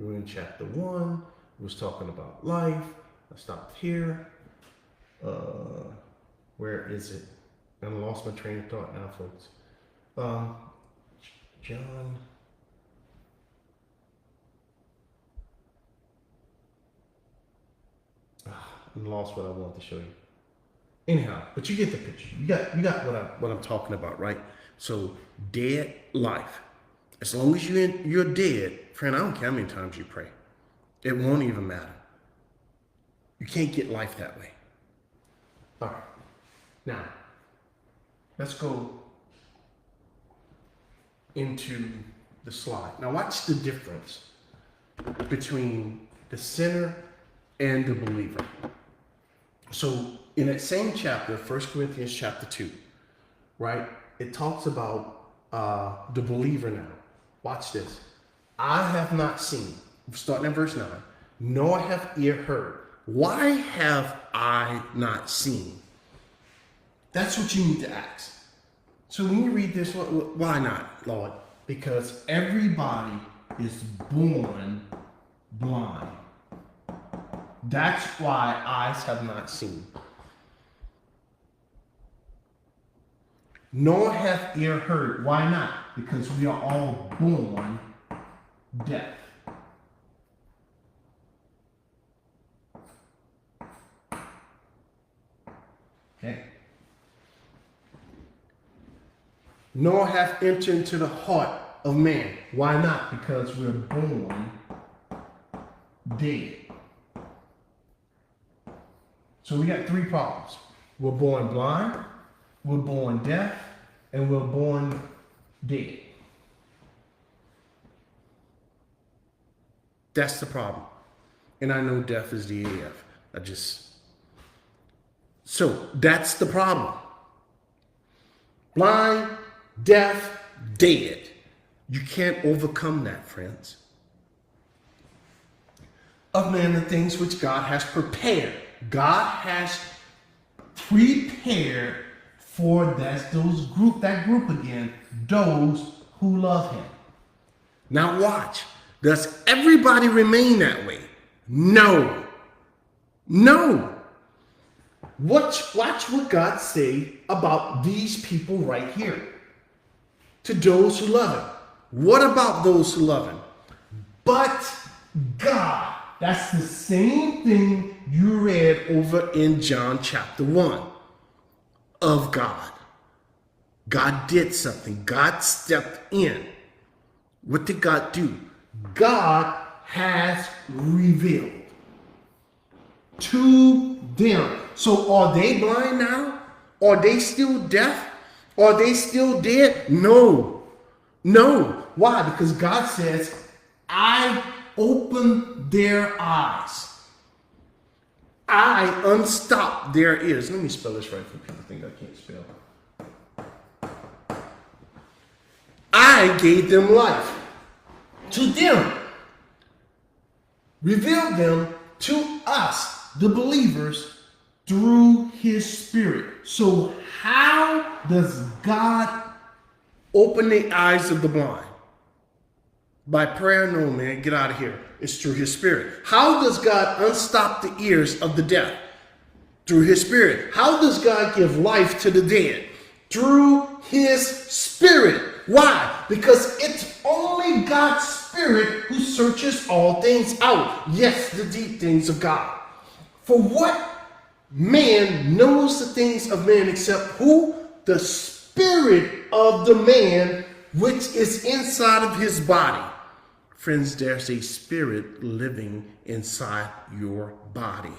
We were in chapter 1. We was talking about life. I stopped here. Where is it? I lost my train of thought now, folks. John. I lost what I wanted to show you. Anyhow, but you get the picture. You got what I'm talking about, right? So dead life. As long as you're dead, friend, I don't care how many times you pray. It won't even matter. You can't get life that way. All right. Now, let's go into the slide. Now watch the difference between the sinner and the believer. So in that same chapter, 1 Corinthians chapter 2, right? It talks about the believer now. Watch this. I have not seen, starting at verse 9, nor have ear heard. Why have I not seen? That's what you need to ask. So when you read this, why not, Lord? Because everybody is born blind. That's why eyes have not seen. Nor hath ear heard. Why not? Because we are all born deaf. Okay. Nor hath entered into the heart of man. Why not? Because we're born dead. So we got three problems. We're born blind, we're born deaf, and we're born dead. That's the problem. And I know deaf is the AF. So that's the problem. Blind, deaf, dead. You can't overcome that, friends. Of man, the things which God has prepared. God has prepared for that group again, those who love him. Now watch. Does everybody remain that way? No. No. Watch what God say about these people right here. To those who love him. What about those who love him? But God. That's the same thing you read over in John chapter 1 of God. God did something. God stepped in. What did God do? God has revealed to them. So are they blind now? Are they still deaf? Are they still dead? No. No. Why? Because God says, I open their eyes. I unstop their ears. Let me spell this right for people think I can't spell. I gave them life. To them. Revealed them to us, the believers, through his spirit. So how does God open the eyes of the blind? By prayer? No, man. Get out of here. It's through his spirit. How does God unstop the ears of the deaf? Through his spirit. How does God give life to the dead? Through his spirit. Why? Because it's only God's spirit who searches all things out. Yes, the deep things of God. For what man knows the things of man except who? The spirit of the man which is inside of his body. Friends, there's a spirit living inside your body.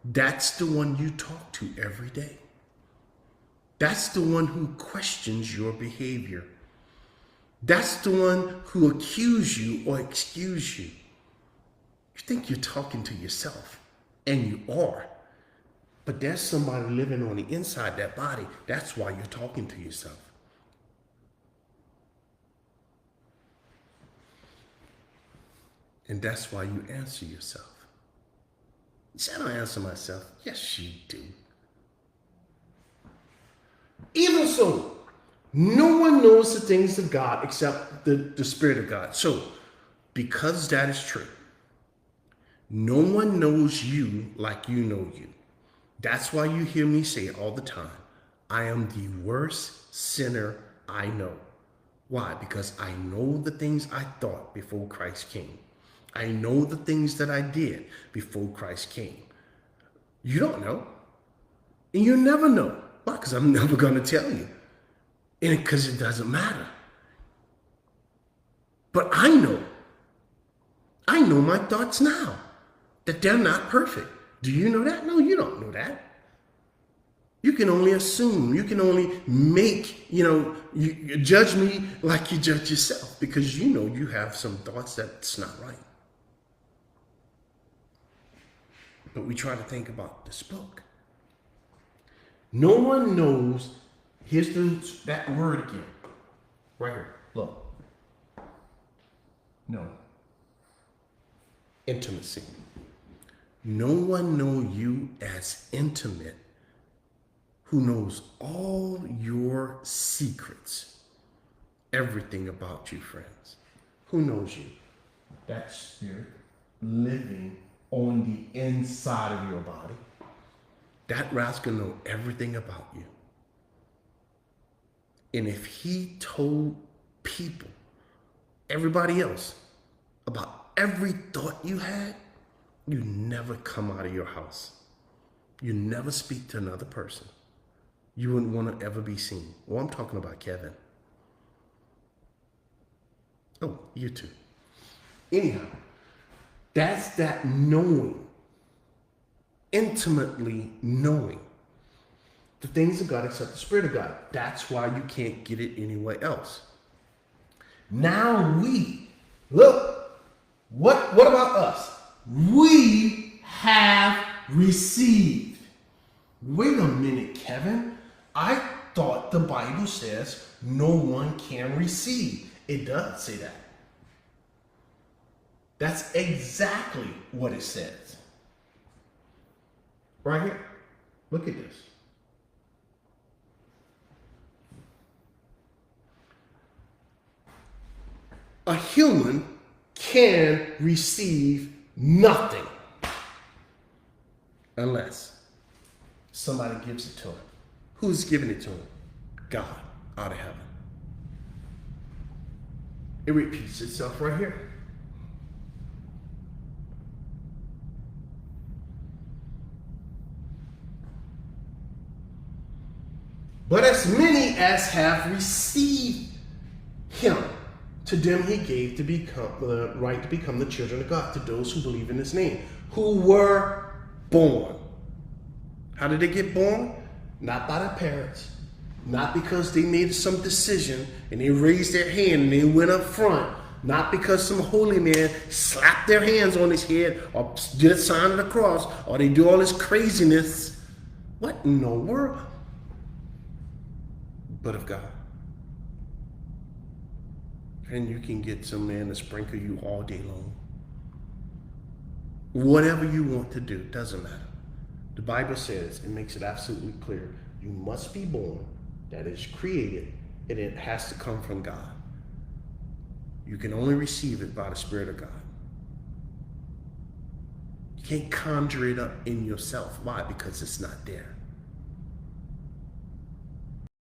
That's the one you talk to every day. That's the one who questions your behavior. That's the one who accuses you or excuses you. You think you're talking to yourself, and you are. But there's somebody living on the inside that body. That's why you're talking to yourself. And that's why you answer yourself. You say, I don't answer myself. Yes, you do. Even so, no one knows the things of God except the Spirit of God. So because that is true, no one knows you like you know you. That's why you hear me say all the time, I am the worst sinner I know. Why? Because I know the things I thought before Christ came. I know the things that I did before Christ came. You don't know. And you never know. Why? Because I'm never going to tell you. And because it doesn't matter. But I know. I know my thoughts now. That they're not perfect. Do you know that? No, you don't know that. You can only assume. You can only make, you judge me like you judge yourself. Because you know you have some thoughts that's not right. But we try to think about this book. No one knows. Here's that word again. Right here. Look. No. Intimacy. No one knows you as intimate who knows all your secrets. Everything about you, friends. Who knows you? That spirit living on the inside of your body. That rascal knows everything about you. And if he told people, everybody else, about every thought you had, you never come out of your house. You never speak to another person. You wouldn't want to ever be seen. Well, I'm talking about Kevin. Oh, you too. Anyhow, that's that knowing. Intimately knowing the things of God except the Spirit of God. That's why you can't get it anywhere else. Now look, what about us? We have received. Wait a minute, Kevin. I thought the Bible says no one can receive. It does say that. That's exactly what it says. Right here. Look at this. A human can receive nothing unless somebody gives it to him. Who's giving it to him? God out of heaven. It repeats itself right here. But as many as have received him, to them he gave to become the right to become the children of God, to those who believe in his name, who were born. How did they get born? Not by their parents, not because they made some decision and they raised their hand and they went up front, not because some holy man slapped their hands on his head or did a sign of the cross or they do all this craziness. What in the world? But of God. And you can get some man to sprinkle you all day long. Whatever you want to do, doesn't matter. The Bible says, it makes it absolutely clear, you must be born, that is created, and it has to come from God. You can only receive it by the Spirit of God. You can't conjure it up in yourself. Why? Because it's not there.